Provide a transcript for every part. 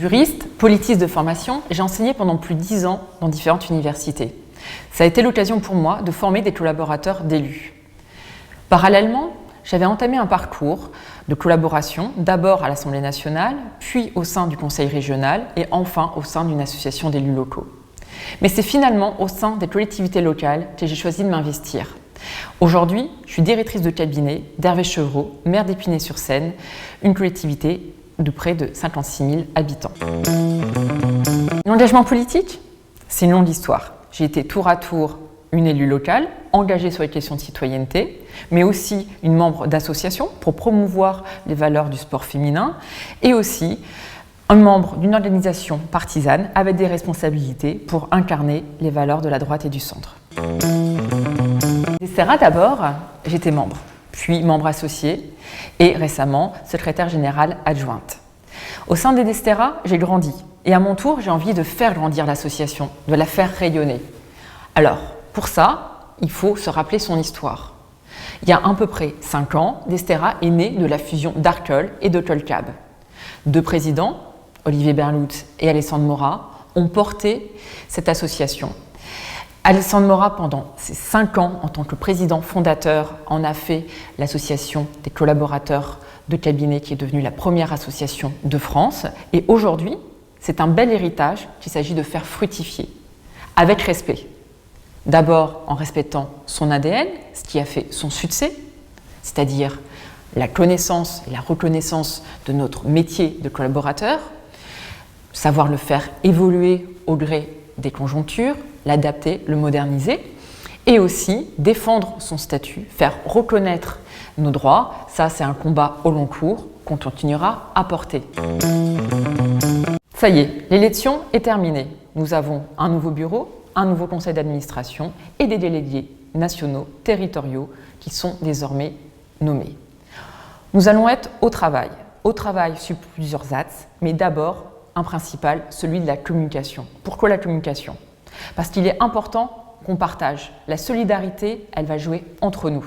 Juriste, politiste de formation, j'ai enseigné pendant plus de 10 ans dans différentes universités. Ça a été l'occasion pour moi de former des collaborateurs d'élus. Parallèlement, j'avais entamé un parcours de collaboration, d'abord à l'Assemblée nationale, puis au sein du Conseil régional et enfin au sein d'une association d'élus locaux. Mais c'est finalement au sein des collectivités locales que j'ai choisi de m'investir. Aujourd'hui, je suis directrice de cabinet d'Hervé Chevreau, maire d'Épinay-sur-Seine, une collectivité de près de 56 000 habitants. L'engagement politique, c'est une longue histoire. J'ai été tour à tour une élue locale, engagée sur les questions de citoyenneté, mais aussi une membre d'association pour promouvoir les valeurs du sport féminin, et aussi un membre d'une organisation partisane avec des responsabilités pour incarner les valeurs de la droite et du centre. Destera, d'abord, j'étais membre, puis membre associé et récemment secrétaire générale adjointe. Au sein des Destera, j'ai grandi et à mon tour, j'ai envie de faire grandir l'association, de la faire rayonner. Alors, pour ça, il faut se rappeler son histoire. Il y a à peu près 5 ans, Destera est né de la fusion d'Arcol et de Colcab. Deux présidents, Olivier Berlout et Alessandre Mora, ont porté cette association. Alessandre Mora, pendant ses 5 ans en tant que président fondateur, en a fait l'association des collaborateurs de cabinet qui est devenue la première association de France. Et aujourd'hui, c'est un bel héritage qu'il s'agit de faire fructifier, avec respect. D'abord en respectant son ADN, ce qui a fait son succès, c'est-à-dire la connaissance et la reconnaissance de notre métier de collaborateur, savoir le faire évoluer au gré des conjonctures, l'adapter, le moderniser, et aussi défendre son statut, faire reconnaître nos droits. Ça, c'est un combat au long cours qu'on continuera à porter. Ça y est, l'élection est terminée. Nous avons un nouveau bureau, un nouveau conseil d'administration et des délégués nationaux, territoriaux, qui sont désormais nommés. Nous allons être au travail sur plusieurs axes, mais d'abord, un principal, celui de la communication. Pourquoi la communication? Parce qu'il est important qu'on partage. La solidarité, elle va jouer entre nous.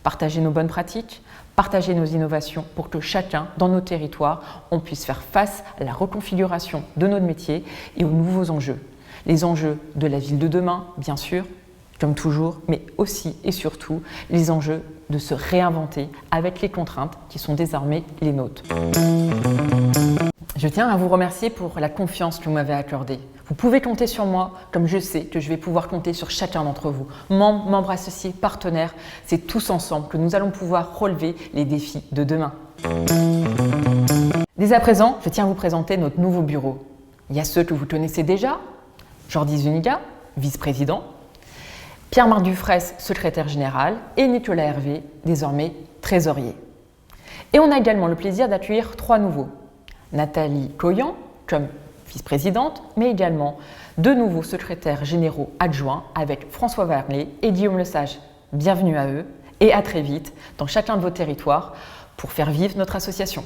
Partager nos bonnes pratiques, partager nos innovations pour que chacun, dans nos territoires, on puisse faire face à la reconfiguration de notre métier et aux nouveaux enjeux. Les enjeux de la ville de demain, bien sûr, comme toujours, mais aussi et surtout les enjeux de se réinventer avec les contraintes qui sont désormais les nôtres. Je tiens à vous remercier pour la confiance que vous m'avez accordée. Vous pouvez compter sur moi, comme je sais que je vais pouvoir compter sur chacun d'entre vous. Membres associés, partenaires, c'est tous ensemble que nous allons pouvoir relever les défis de demain. Dès à présent, je tiens à vous présenter notre nouveau bureau. Il y a ceux que vous connaissez déjà, Jordi Zuniga, vice-président, Pierre-Marc Dufraisse, secrétaire général, et Nicolas Hervé, désormais trésorier. Et on a également le plaisir d'accueillir 3 nouveaux. Nathalie Coyan, comme vice-présidente, mais également 2 nouveaux secrétaires généraux adjoints avec François Verlet et Guillaume Lesage. Bienvenue à eux et à très vite dans chacun de vos territoires pour faire vivre notre association.